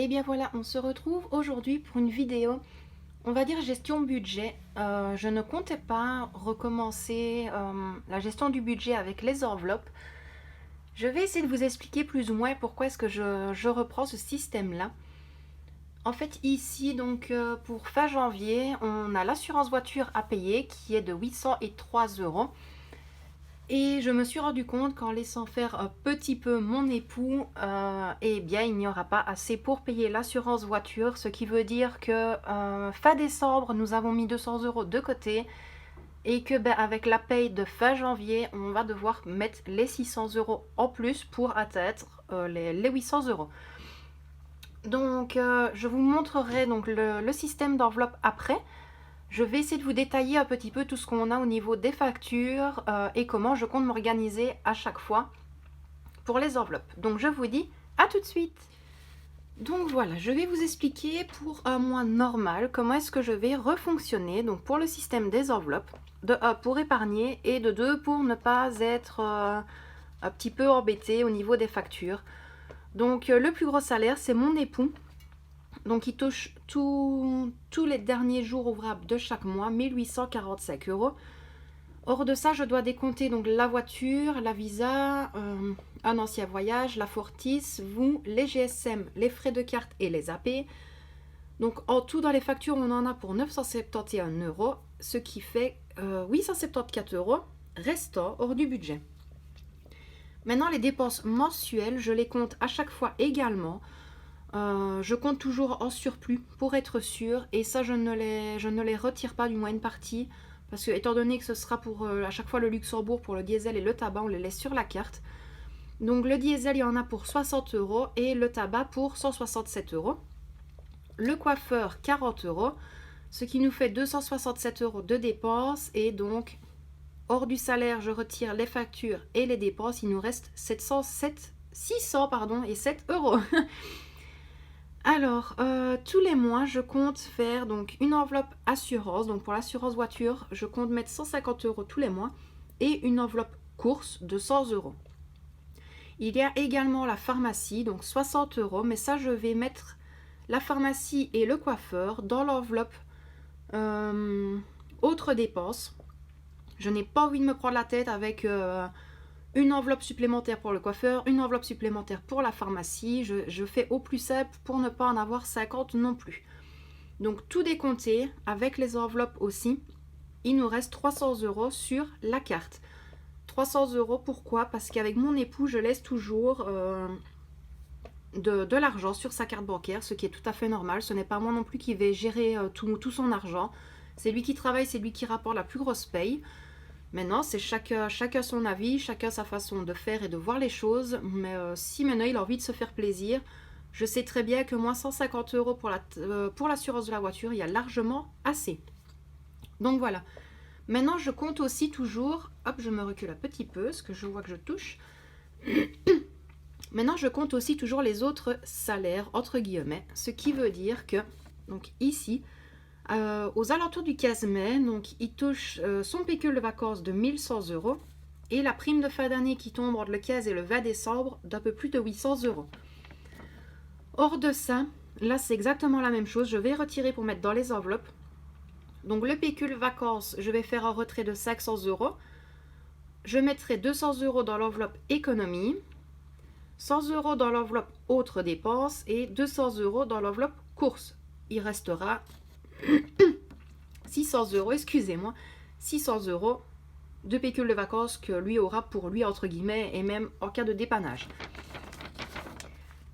Et bien voilà, on se retrouve aujourd'hui pour une vidéo, on va dire gestion budget. Je ne comptais pas recommencer la gestion du budget avec les enveloppes. Je vais essayer de vous expliquer plus ou moins pourquoi est-ce que je reprends ce système-là. En fait, ici, donc pour fin janvier, on a l'assurance voiture à payer qui est de 803 euros. Et je me suis rendu compte qu'en laissant faire un petit peu mon époux, eh bien il n'y aura pas assez pour payer l'assurance voiture, ce qui veut dire que fin décembre nous avons mis 200 euros de côté et que avec la paye de fin janvier on va devoir mettre les 600 euros en plus pour atteindre les 800 euros. Donc je vous montrerai donc le système d'enveloppe après. Je vais essayer de vous détailler un petit peu tout ce qu'on a au niveau des factures et comment je compte m'organiser à chaque fois pour les enveloppes. Donc je vous dis à tout de suite. Donc voilà, je vais vous expliquer pour un mois normal comment est-ce que je vais refonctionner. Donc pour le système des enveloppes, de 1 pour épargner et de 2 pour ne pas être un petit peu embêté au niveau des factures. Donc le plus gros salaire c'est mon époux. Donc il touche tous les derniers jours ouvrables de chaque mois, 1845 euros. Hors de ça, je dois décompter donc la voiture, la visa, un ancien voyage, la Fortis, vous, les GSM, les frais de carte et les AP. Donc en tout dans les factures, on en a pour 971 euros, ce qui fait 874 euros restant hors du budget. Maintenant, les dépenses mensuelles, je les compte à chaque fois également. Je compte toujours en surplus pour être sûr et ça je ne les retire pas, du moins une partie, parce que étant donné que ce sera pour à chaque fois le Luxembourg pour le diesel et le tabac, on les laisse sur la carte. Donc le diesel il y en a pour 60 euros et le tabac pour 167 euros. Le coiffeur 40 euros, ce qui nous fait 267 euros de dépenses et donc hors du salaire je retire les factures et les dépenses, il nous reste 600 et 7 euros. Alors, tous les mois, je compte faire donc une enveloppe assurance. Donc pour l'assurance voiture, je compte mettre 150 euros tous les mois et une enveloppe course de 100 euros. Il y a également la pharmacie, donc 60 euros, mais ça, je vais mettre la pharmacie et le coiffeur dans l'enveloppe autres dépenses. Je n'ai pas envie de me prendre la tête avec une enveloppe supplémentaire pour le coiffeur, une enveloppe supplémentaire pour la pharmacie. Je fais au plus simple pour ne pas en avoir 50 non plus. Donc tout décompté, avec les enveloppes aussi, il nous reste 300 euros sur la carte. 300 euros, pourquoi? Parce qu'avec mon époux, je laisse toujours de l'argent sur sa carte bancaire, ce qui est tout à fait normal. Ce n'est pas moi non plus qui vais gérer tout son argent. C'est lui qui travaille, c'est lui qui rapporte la plus grosse paye. Maintenant, c'est chacun son avis, chacun sa façon de faire et de voir les choses. Mais si maintenant il a envie de se faire plaisir, je sais très bien que moi, 150 euros pour l'assurance de la voiture, il y a largement assez. Donc voilà. Maintenant, je compte aussi toujours... Hop, je me recule un petit peu, parce que je vois que je touche. Maintenant, je compte aussi toujours les autres salaires, entre guillemets. Ce qui veut dire que, donc ici... aux alentours du 15 mai, donc il touche son pécule de vacances de 1100 euros et la prime de fin d'année qui tombe entre le 15 et le 20 décembre d'un peu plus de 800 euros. Hors de ça, là c'est exactement la même chose, je vais retirer pour mettre dans les enveloppes. Donc le pécule vacances, je vais faire un retrait de 500 euros. Je mettrai 200 euros dans l'enveloppe économie, 100 euros dans l'enveloppe autres dépenses et 200 euros dans l'enveloppe courses. Il restera 600 euros, excusez-moi, 600 euros de pécule de vacances que lui aura pour lui, entre guillemets, et même en cas de dépannage.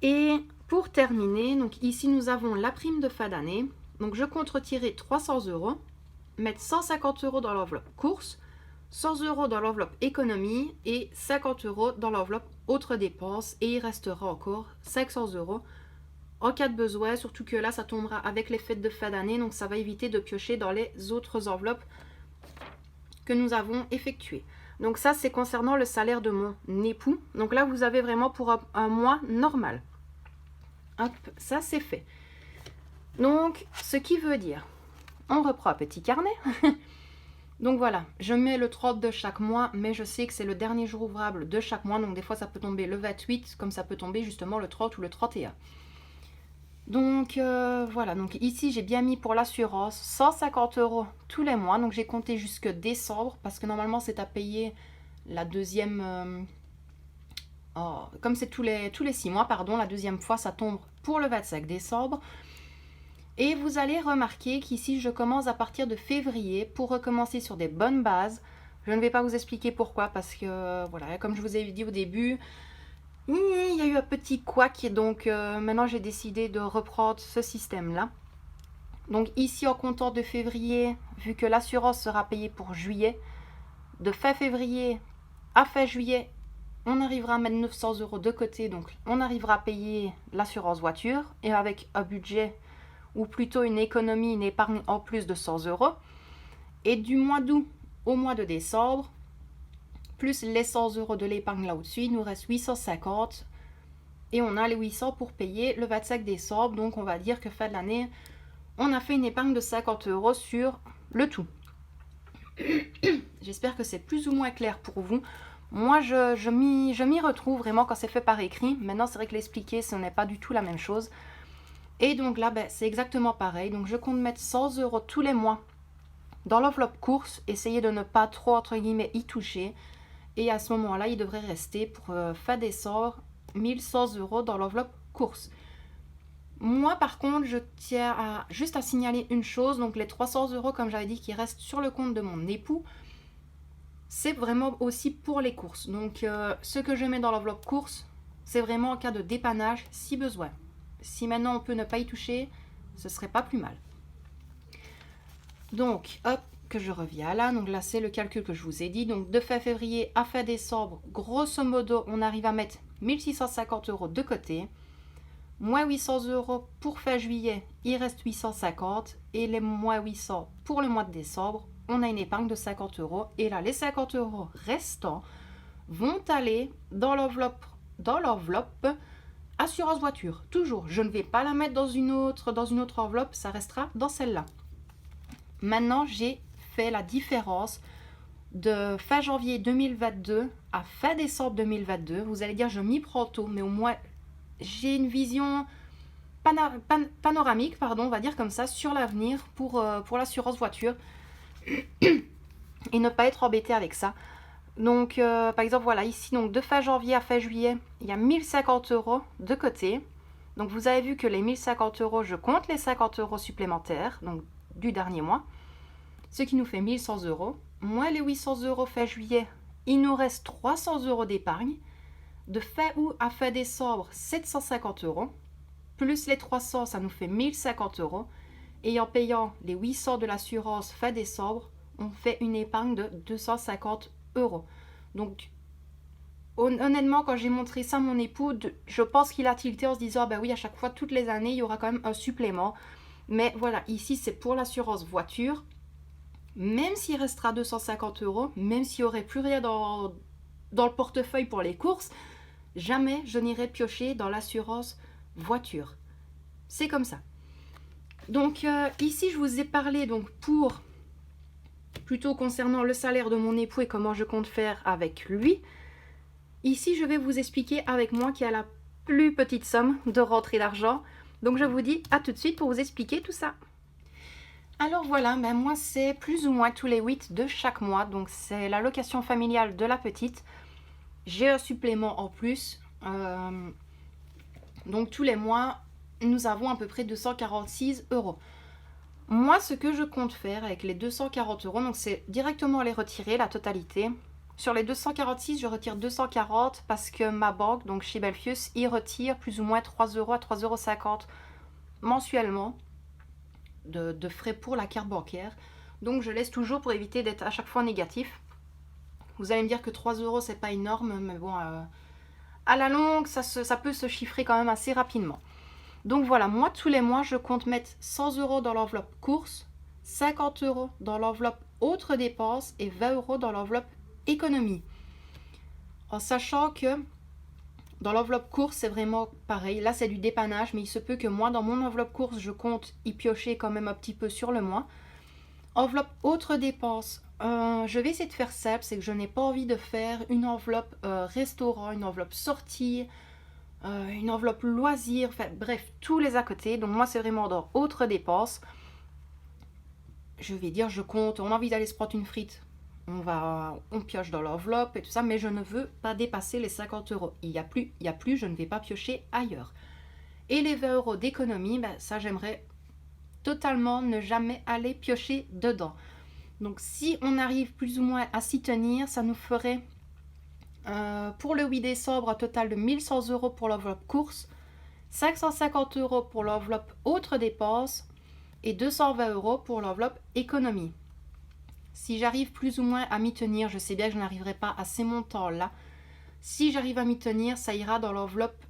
Et pour terminer, donc ici nous avons la prime de fin d'année. Donc je compte retirer 300 euros, mettre 150 euros dans l'enveloppe course, 100 euros dans l'enveloppe économie et 50 euros dans l'enveloppe autres dépenses. Et il restera encore 500 euros en cas de besoin, surtout que là ça tombera avec les fêtes de fin d'année, donc ça va éviter de piocher dans les autres enveloppes que nous avons effectuées. Donc ça c'est concernant le salaire de mon époux. Donc là vous avez vraiment pour un mois normal. Hop, ça c'est fait. Donc ce qui veut dire, on reprend un petit carnet. Donc voilà, je mets le 30 de chaque mois, mais je sais que c'est le dernier jour ouvrable de chaque mois, donc des fois ça peut tomber le 28, comme ça peut tomber justement le 30 ou le 31. Donc voilà, donc ici j'ai bien mis pour l'assurance 150 € tous les mois. Donc j'ai compté jusque décembre parce que normalement c'est à payer la deuxième... comme c'est tous les 6 mois, pardon, la deuxième fois ça tombe pour le 25 décembre. Et vous allez remarquer qu'ici je commence à partir de février pour recommencer sur des bonnes bases. Je ne vais pas vous expliquer pourquoi parce que voilà, comme je vous ai dit au début, il y a eu un petit couac et donc maintenant j'ai décidé de reprendre ce système-là. Donc ici en comptant de février, vu que l'assurance sera payée pour juillet, de fin février à fin juillet, on arrivera à mettre 900 € de côté, donc on arrivera à payer l'assurance voiture et avec un budget ou plutôt une économie, une épargne en plus de 100 €. Et du mois d'août au mois de décembre, plus les 100 € de l'épargne là au-dessus, il nous reste 850 et on a les 800 pour payer le 25 décembre. Donc on va dire que fin de l'année, on a fait une épargne de 50 € sur le tout. J'espère que c'est plus ou moins clair pour vous. Moi, je m'y retrouve vraiment quand c'est fait par écrit. Maintenant, c'est vrai que l'expliquer, ce n'est pas du tout la même chose. Et donc là, c'est exactement pareil. Donc je compte mettre 100 € tous les mois dans l'enveloppe course. Essayez de ne pas trop, entre guillemets, y toucher. Et à ce moment-là, il devrait rester pour fin décembre 1100 € dans l'enveloppe course. Moi, par contre, je tiens juste à signaler une chose. Donc les 300 €, comme j'avais dit, qui restent sur le compte de mon époux, c'est vraiment aussi pour les courses. Donc ce que je mets dans l'enveloppe course, c'est vraiment en cas de dépannage si besoin. Si maintenant on peut ne pas y toucher, ce serait pas plus mal. Donc hop, que je reviens là. Donc là c'est le calcul que je vous ai dit. Donc de fin février à fin décembre, grosso modo, on arrive à mettre 1650 € de côté. Moins 800 € pour fin juillet, il reste 850. Et les moins 800 pour le mois de décembre, on a une épargne de 50 €. Et là, les 50 € restants vont aller dans l'enveloppe assurance voiture. Toujours, je ne vais pas la mettre dans une autre enveloppe, ça restera dans celle-là. Maintenant, j'ai fait la différence de fin janvier 2022 à fin décembre 2022. Vous allez dire, je m'y prends tôt, mais au moins, j'ai une vision panoramique, pardon, on va dire comme ça, sur l'avenir pour l'assurance voiture et ne pas être embêté avec ça. Donc, par exemple, voilà, ici, donc de fin janvier à fin juillet, il y a 1050 € de côté. Donc, vous avez vu que les 1050 €, je compte les 50 € supplémentaires, donc du dernier mois, ce qui nous fait 1100 €. Moins les 800 € fin juillet, il nous reste 300 € d'épargne. De fin août à fin décembre, 750 €. Plus les 300, ça nous fait 1050 €. Et en payant les 800 de l'assurance fin décembre, on fait une épargne de 250 €. Donc, honnêtement, quand j'ai montré ça à mon époux, je pense qu'il a tilté en se disant, bah oui, à chaque fois, toutes les années, il y aura quand même un supplément. Mais voilà, ici, c'est pour l'assurance voiture. Même s'il restera 250 €, même s'il n'y aurait plus rien dans le portefeuille pour les courses, jamais je n'irai piocher dans l'assurance voiture. C'est comme ça. Donc ici, je vous ai parlé donc plutôt concernant le salaire de mon époux et comment je compte faire avec lui. Ici, je vais vous expliquer avec moi qui a la plus petite somme de rentrée d'argent. Donc je vous dis à tout de suite pour vous expliquer tout ça. Alors voilà, moi c'est plus ou moins tous les 8 de chaque mois. Donc c'est l'allocation familiale de la petite. J'ai un supplément en plus. Donc tous les mois, nous avons à peu près 246 €. Moi, ce que je compte faire avec les 240 €, donc c'est directement les retirer, la totalité. Sur les 246, je retire 240 parce que ma banque, donc chez Belfius, y retire plus ou moins 3 € à 3,50 € mensuellement de frais pour la carte bancaire. Donc je laisse toujours pour éviter d'être à chaque fois négatif. Vous allez me dire que 3 € c'est pas énorme, mais bon, à la longue, ça peut se chiffrer quand même assez rapidement. Donc voilà, moi tous les mois, je compte mettre 100 € dans l'enveloppe course, 50 € dans l'enveloppe autres dépenses et 20 € dans l'enveloppe économie. En sachant que dans l'enveloppe course, c'est vraiment pareil. Là, c'est du dépannage, mais il se peut que moi, dans mon enveloppe course, je compte y piocher quand même un petit peu sur le mois. Enveloppe autres dépenses. Je vais essayer de faire simple, c'est que je n'ai pas envie de faire une enveloppe restaurant, une enveloppe sortie. une enveloppe loisirs, enfin bref, tous les à côté. Donc moi, c'est vraiment dans autres dépenses. Je vais dire, je compte, on a envie d'aller se prendre une frite, on pioche dans l'enveloppe et tout ça, mais je ne veux pas dépasser les 50 euros. Il y a plus, je ne vais pas piocher ailleurs. Et les 20 euros d'économie, ben, ça j'aimerais totalement ne jamais aller piocher dedans. Donc si on arrive plus ou moins à s'y tenir, ça nous ferait pour le 8 décembre un total de 1100 euros pour l'enveloppe course, 550 euros pour l'enveloppe autres dépenses et 220 euros pour l'enveloppe économie. Si j'arrive plus ou moins à m'y tenir, je sais bien que je n'arriverai pas à ces montants-là. Si j'arrive à m'y tenir, ça ira dans l'enveloppe,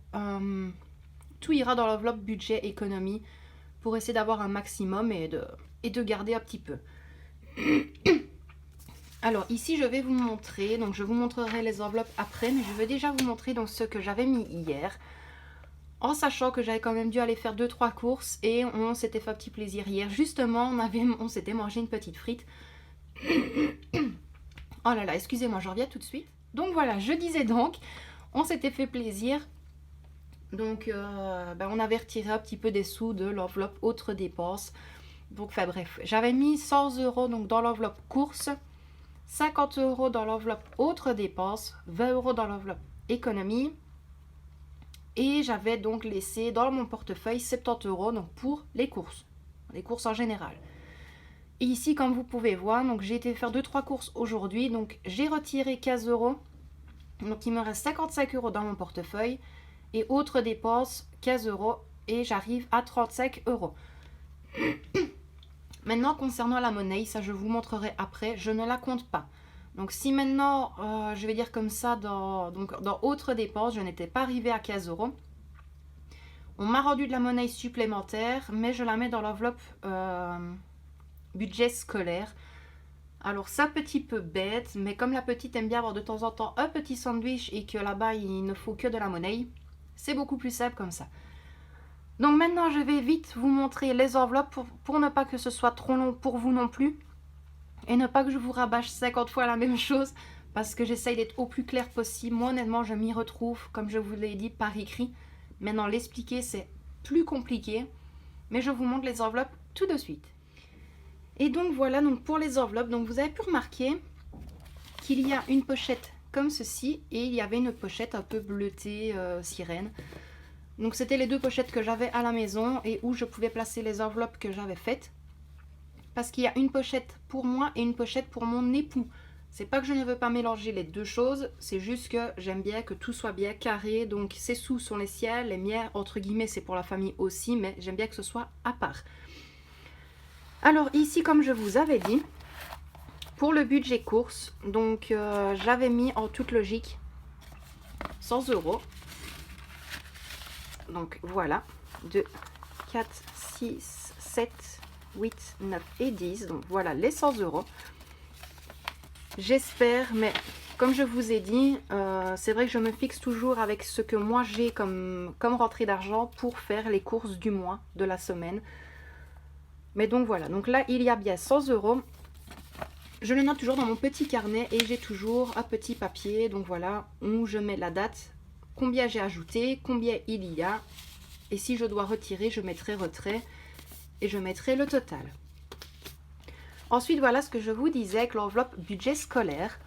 tout ira dans l'enveloppe budget économie pour essayer d'avoir un maximum et de garder un petit peu. Alors ici je vais vous montrer, donc je vous montrerai les enveloppes après, mais je vais déjà vous montrer donc ce que j'avais mis hier. En sachant que j'avais quand même dû aller faire 2-3 courses et on s'était fait un petit plaisir hier. Justement, on s'était mangé une petite frite. Oh là là, excusez-moi, je reviens tout de suite. Donc voilà, je disais donc, on s'était fait plaisir. Donc on avait retiré un petit peu des sous de l'enveloppe autres dépenses. Donc enfin bref, j'avais mis 100 euros donc, dans l'enveloppe course, 50 euros dans l'enveloppe autres dépenses, 20 euros dans l'enveloppe économie. Et j'avais donc laissé dans mon portefeuille 70 euros donc pour les courses en général. Et ici, comme vous pouvez voir, donc j'ai été faire 2-3 courses aujourd'hui. Donc j'ai retiré 15 euros. Donc il me reste 55 euros dans mon portefeuille. Et autres dépenses, 15 euros. Et j'arrive à 35 euros. Maintenant, concernant la monnaie, ça je vous montrerai après, je ne la compte pas. Donc si maintenant, je vais dire comme ça, dans autres dépenses, je n'étais pas arrivée à 15 euros. On m'a rendu de la monnaie supplémentaire, mais je la mets dans l'enveloppe budget scolaire. Alors c'est un petit peu bête, mais comme la petite aime bien avoir de temps en temps un petit sandwich et que là-bas il ne faut que de la monnaie, c'est beaucoup plus simple comme ça. Donc maintenant je vais vite vous montrer les enveloppes pour ne pas que ce soit trop long pour vous non plus. Et ne pas que je vous rabâche 50 fois la même chose, parce que j'essaye d'être au plus clair possible. Moi honnêtement je m'y retrouve, comme je vous l'ai dit, par écrit. Maintenant l'expliquer c'est plus compliqué, mais je vous montre les enveloppes tout de suite. Et donc voilà, donc pour les enveloppes, donc vous avez pu remarquer qu'il y a une pochette comme ceci, et il y avait une pochette un peu bleutée sirène. Donc c'était les deux pochettes que j'avais à la maison et où je pouvais placer les enveloppes que j'avais faites. Parce qu'il y a une pochette pour moi et une pochette pour mon époux. C'est pas que je ne veux pas mélanger les deux choses, c'est juste que j'aime bien que tout soit bien carré. Donc ces sous sont les siens, les miens entre guillemets c'est pour la famille aussi, mais j'aime bien que ce soit à part. Alors ici, comme je vous avais dit, pour le budget course, donc j'avais mis en toute logique 100 euros. Donc voilà, 2, 4, 6, 7, 8, 9 et 10. Donc voilà les 100 euros. J'espère, mais comme je vous ai dit, c'est vrai que je me fixe toujours avec ce que moi j'ai comme rentrée d'argent pour faire les courses du mois, de la semaine. Mais donc voilà, donc là il y a bien 100 euros. Je le note toujours dans mon petit carnet et j'ai toujours un petit papier, donc voilà, où je mets la date, combien j'ai ajouté, combien il y a. Et si je dois retirer, je mettrai retrait et je mettrai le total. Ensuite, voilà ce que je vous disais avec l'enveloppe budget scolaire.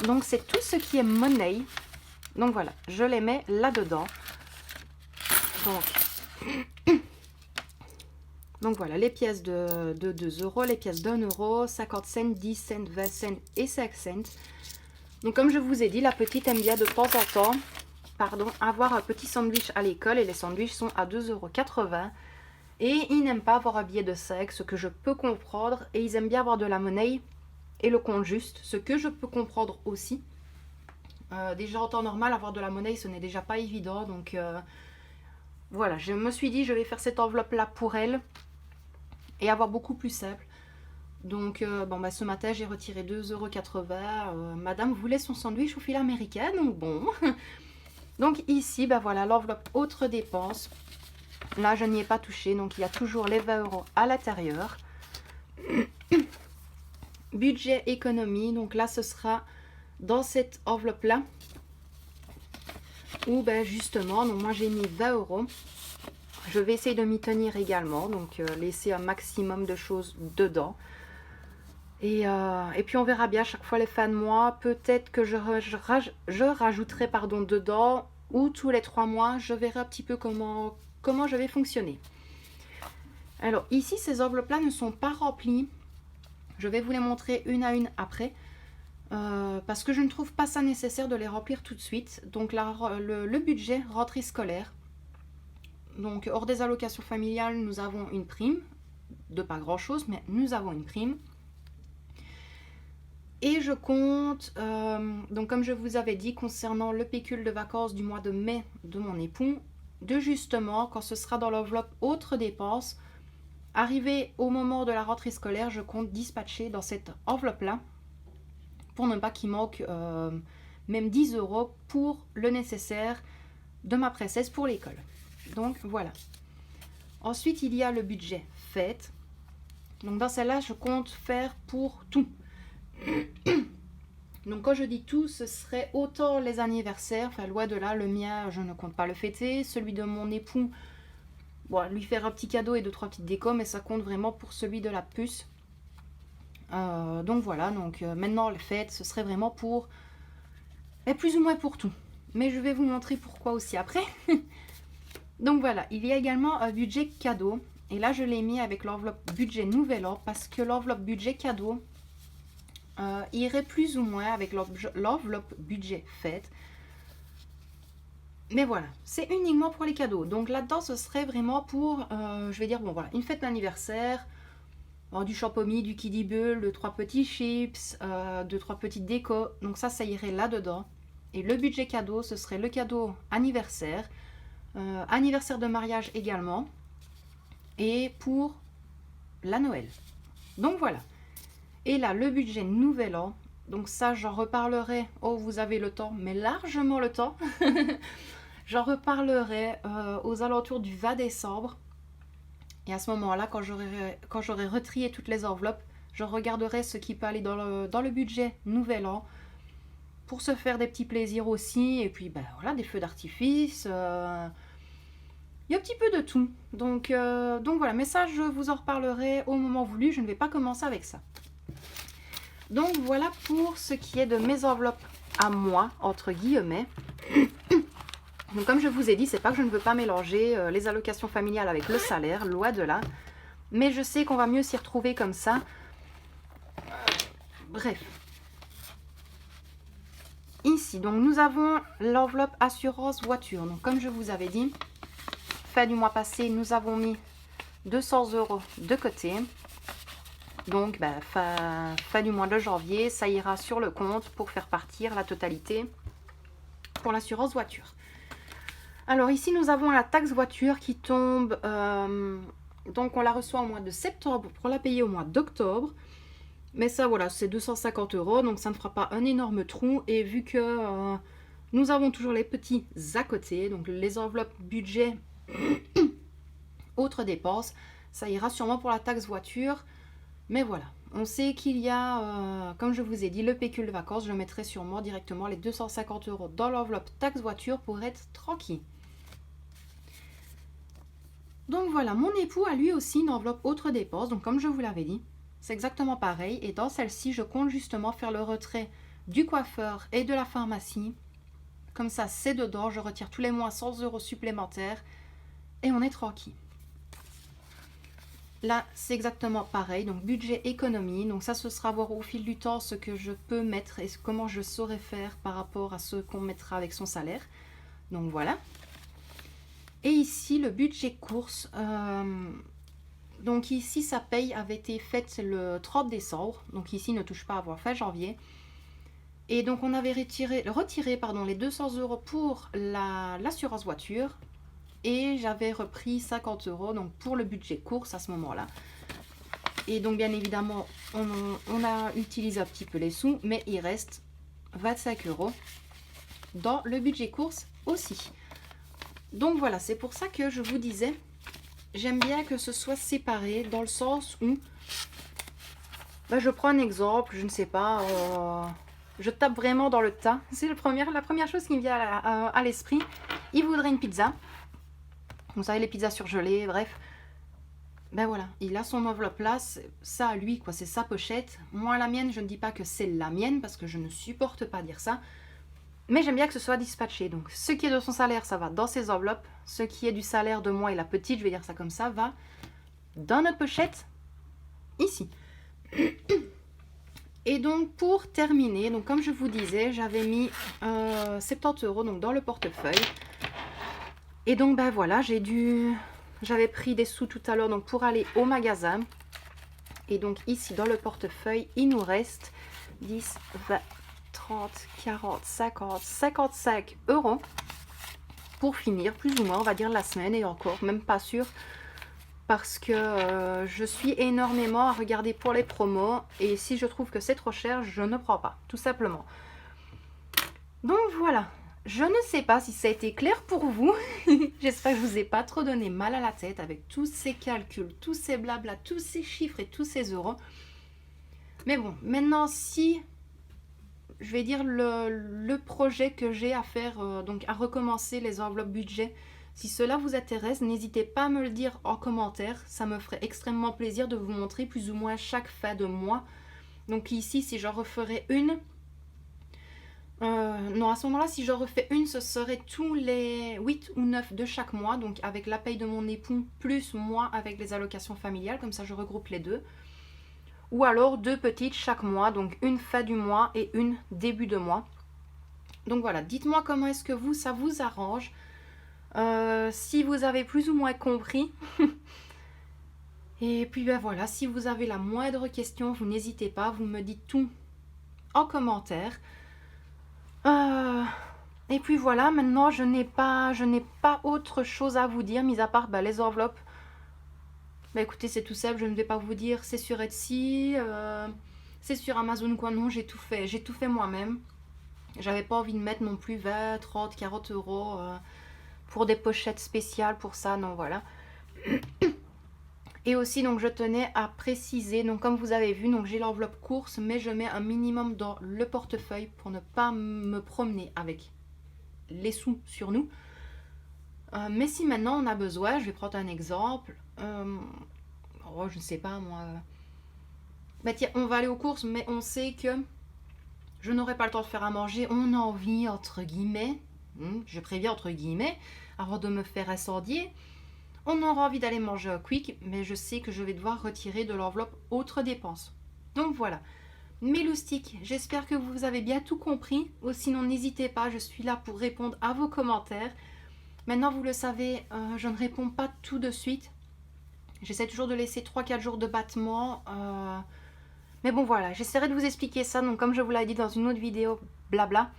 Donc c'est tout ce qui est monnaie. Donc voilà, je les mets là-dedans. Donc voilà, les pièces de 2 euros, les pièces d'1 euro, 50 cents, 10 cents, 20 cents et 5 cents. Donc comme je vous ai dit, la petite aime bien de temps en temps, avoir un petit sandwich à l'école et les sandwichs sont à 2,80 €. Et ils n'aiment pas avoir un billet de 5, ce que je peux comprendre. Et ils aiment bien avoir de la monnaie et le compte juste, ce que je peux comprendre aussi. Déjà en temps normal, avoir de la monnaie, ce n'est déjà pas évident. Donc voilà, je me suis dit, je vais faire cette enveloppe-là pour elle. Et avoir beaucoup plus simple. Donc ce matin j'ai retiré 2,80 €. Madame voulait son sandwich au filet américain, donc bon. Donc ici voilà l'enveloppe autres dépenses. Là je n'y ai pas touché, donc il y a toujours les 20 € à l'intérieur. Budget économie, donc là ce sera dans cette enveloppe là. où ben, justement, donc moi j'ai mis 20 euros. Je vais essayer de m'y tenir également, donc laisser un maximum de choses dedans. Et puis on verra bien chaque fois les fins de mois. Peut-être que je rajouterai pardon, dedans, ou tous les 3 mois, je verrai un petit peu comment je vais fonctionner. Alors ici, ces enveloppes-là ne sont pas remplies. Je vais vous les montrer une à une après. Parce que je ne trouve pas ça nécessaire de les remplir tout de suite. Donc le budget rentrée scolaire. Donc hors des allocations familiales, nous avons une prime. De pas grand chose, mais nous avons une prime. Et je compte, donc comme je vous avais dit, concernant le pécule de vacances du mois de mai de mon époux, de justement, quand ce sera dans l'enveloppe autres dépenses, arrivé au moment de la rentrée scolaire, je compte dispatcher dans cette enveloppe-là, pour ne pas qu'il manque même 10 euros pour le nécessaire de ma princesse pour l'école. Donc voilà. Ensuite, il y a le budget fête. Donc dans celle-là, je compte faire pour tout. Donc quand je dis tout, ce serait autant les anniversaires, enfin loin de là, le mien je ne compte pas le fêter, celui de mon époux, bon, lui faire un petit cadeau et 2-3 petites décos, mais ça compte vraiment pour celui de la puce. Donc voilà, donc maintenant les fêtes, ce serait vraiment pour, plus ou moins pour tout. Mais je vais vous montrer pourquoi aussi après. Donc voilà, il y a également un budget cadeau, et là je l'ai mis avec l'enveloppe budget nouvel an, parce que l'enveloppe budget cadeau irait plus ou moins avec l'enveloppe budget fête. Mais voilà, c'est uniquement pour les cadeaux. Donc là-dedans, ce serait vraiment pour, je vais dire, bon voilà, une fête d'anniversaire, du champomis, du Kiddy Bull, 2-3 petits chips, 2-3 petites décos. Donc ça irait là-dedans. Et le budget cadeau, ce serait le cadeau anniversaire, anniversaire de mariage également, et pour la Noël. Donc voilà. Et là, le budget nouvel an, donc ça, j'en reparlerai, oh, vous avez le temps, mais largement le temps. J'en reparlerai aux alentours du 20 décembre. Et à ce moment-là, quand j'aurai retrié toutes les enveloppes, je regarderai ce qui peut aller dans le budget nouvel an, pour se faire des petits plaisirs aussi, et puis ben, voilà, des feux d'artifice, il y a un petit peu de tout. Donc voilà, mais ça, je vous en reparlerai au moment voulu, je ne vais pas commencer avec ça. Donc voilà pour ce qui est de mes enveloppes à moi, entre guillemets. Donc comme je vous ai dit, c'est pas que je ne veux pas mélanger les allocations familiales avec le salaire, loin de là. Mais je sais qu'on va mieux s'y retrouver comme ça. Bref. Ici, donc nous avons l'enveloppe assurance voiture. Donc comme je vous avais dit, fin du mois passé, nous avons mis 200 euros de côté. Donc, fin du mois de janvier, ça ira sur le compte pour faire partir la totalité pour l'assurance voiture. Alors ici, nous avons la taxe voiture qui tombe, donc on la reçoit au mois de septembre pour la payer au mois d'octobre. Mais ça, voilà, c'est 250 euros, donc ça ne fera pas un énorme trou. Et vu que nous avons toujours les petits à côté, donc les enveloppes budget, autres dépenses, ça ira sûrement pour la taxe voiture. Mais voilà, on sait qu'il y a, comme je vous ai dit, le pécule de vacances. Je mettrai sûrement directement les 250 euros dans l'enveloppe taxe voiture pour être tranquille. Donc voilà, mon époux a lui aussi une enveloppe autre dépenses. Donc comme je vous l'avais dit, c'est exactement pareil. Et dans celle-ci, je compte justement faire le retrait du coiffeur et de la pharmacie. Comme ça, c'est dedans. Je retire tous les mois 100 euros supplémentaires. Et on est tranquille. Là, c'est exactement pareil, donc budget économie. Donc ça, ce sera voir au fil du temps ce que je peux mettre et comment je saurais faire par rapport à ce qu'on mettra avec son salaire. Donc voilà. Et ici, le budget course. Donc ici, sa paye avait été faite le 30 décembre. Donc ici, ne touche pas à avoir fin janvier. Et donc, on avait retiré les 200 euros pour l'assurance voiture. Et j'avais repris 50 euros donc pour le budget course à ce moment-là. Et donc bien évidemment, on a utilisé un petit peu les sous, mais il reste 25 euros dans le budget course aussi. Donc voilà, c'est pour ça que je vous disais, j'aime bien que ce soit séparé dans le sens où, je prends un exemple, je ne sais pas, Je tape vraiment dans le tas. C'est la première chose qui me vient à l'esprit. Il voudrait une pizza. Vous savez, les pizzas surgelées, bref. Ben voilà, il a son enveloppe là, ça à lui, quoi, c'est sa pochette. Moi, la mienne, je ne dis pas que c'est la mienne, parce que je ne supporte pas dire ça. Mais j'aime bien que ce soit dispatché. Donc, ce qui est de son salaire, ça va dans ses enveloppes. Ce qui est du salaire de moi et la petite, je vais dire ça comme ça, va dans notre pochette, ici. Et donc, pour terminer, donc comme je vous disais, j'avais mis 70 € donc, dans le portefeuille. Et donc, ben voilà, j'avais pris des sous tout à l'heure donc pour aller au magasin. Et donc, ici, dans le portefeuille, il nous reste 10, 20, 30, 40, 50, 55 € pour finir, plus ou moins, on va dire la semaine, et encore, même pas sûr, parce que je suis énormément à regarder pour les promos, et si je trouve que c'est trop cher, je ne prends pas, tout simplement. Donc voilà, je ne sais pas si ça a été clair pour vous, j'espère que je vous ai pas trop donné mal à la tête avec tous ces calculs, tous ces blabla, tous ces chiffres et tous ces euros. Mais bon, maintenant si... je vais dire le projet que j'ai à faire, donc à recommencer les enveloppes budget. Si cela vous intéresse, n'hésitez pas à me le dire en commentaire. Ça me ferait extrêmement plaisir de vous montrer plus ou moins chaque fin de mois. Donc ici, si j'en referais une... non, à ce moment-là, si j'en refais une, ce serait tous les 8 ou 9 de chaque mois. Donc avec la paye de mon époux, plus moi avec les allocations familiales. Comme ça, je regroupe les deux. Ou alors 2 petites chaque mois, donc une fin du mois et une début de mois. Donc voilà, dites-moi comment est-ce que ça vous arrange. Si vous avez plus ou moins compris. Et puis ben voilà, si vous avez la moindre question, vous n'hésitez pas, vous me dites tout en commentaire. Et puis voilà, maintenant je n'ai pas autre chose à vous dire, mis à part les enveloppes. Bah écoutez, c'est tout simple, je ne vais pas vous dire c'est sur Etsy, c'est sur Amazon quoi, non, j'ai tout fait moi-même. J'avais pas envie de mettre non plus 20, 30, 40 € pour des pochettes spéciales pour ça, non voilà. Et aussi donc je tenais à préciser, donc comme vous avez vu, donc j'ai l'enveloppe course, mais je mets un minimum dans le portefeuille pour ne pas me promener avec les sous sur nous. Mais si maintenant on a besoin, je vais prendre un exemple. Je ne sais pas moi. Bah tiens, on va aller aux courses, mais on sait que je n'aurai pas le temps de faire à manger. On a envie, entre guillemets, je préviens entre guillemets, avant de me faire incendier. On aura envie d'aller manger au quick, mais je sais que je vais devoir retirer de l'enveloppe autres dépenses. Donc voilà. Mes loustiques, j'espère que vous avez bien tout compris. Ou sinon, n'hésitez pas, je suis là pour répondre à vos commentaires. Maintenant, vous le savez, je ne réponds pas tout de suite. J'essaie toujours de laisser 3-4 jours de battement. Mais bon, voilà, j'essaierai de vous expliquer ça. Donc, comme je vous l'ai dit dans une autre vidéo, blabla.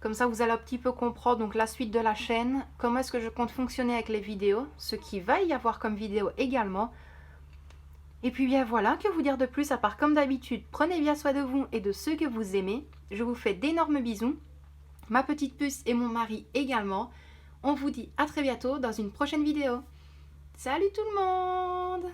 Comme ça, vous allez un petit peu comprendre donc, la suite de la chaîne. Comment est-ce que je compte fonctionner avec les vidéos. Ce qu'il va y avoir comme vidéo également. Et puis bien voilà, que vous dire de plus à part comme d'habitude, prenez bien soin de vous et de ceux que vous aimez. Je vous fais d'énormes bisous. Ma petite puce et mon mari également. On vous dit à très bientôt dans une prochaine vidéo. Salut tout le monde!